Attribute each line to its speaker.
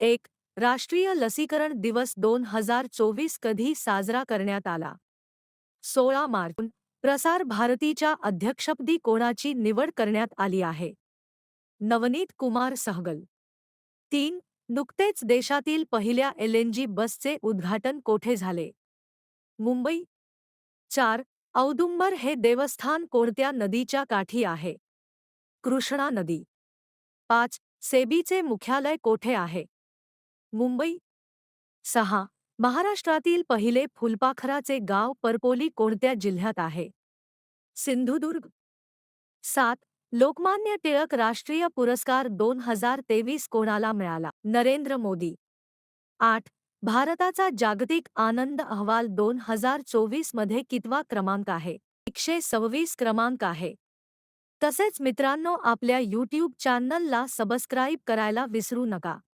Speaker 1: एक राष्ट्रीय लसीकरण दिवस 2024 कधी साजरा करण्यात आला? 16 मार्च. प्रसार भारतीच्या अध्यक्षपदी कोणाची निवड करण्यात आली आहे? नवनीत कुमार सहगल. 3. नुकतेच देशातील पहिल्या एलएनजी बसचे उद्घाटन कोठे झाले? मुंबई. 4. औदुंबर हे देवस्थान कोणत्या नदीच्या काठी आहे? कृष्णा नदी. 5. सेबीचे मुख्यालय कोठे आहे? मुंबई. 6. महाराष्ट्रातील पहिले फुलपाखराचे गाव परपोली कोणत्या जिल्ह्यात आहे? सिंधुदुर्ग. 7. लोकमान्य टिळक राष्ट्रीय पुरस्कार 2023 कोणाला मिळाला? नरेंद्र मोदी. 8. भारताचा जागतिक आनंद अहवाल 2024 मध्ये कितवा क्रमांक आहे? 126 क्रमांक आहे. तसेच मित्रांनो, आपल्या यूट्यूब चॅनलला सबस्क्राईब करायला विसरू नका.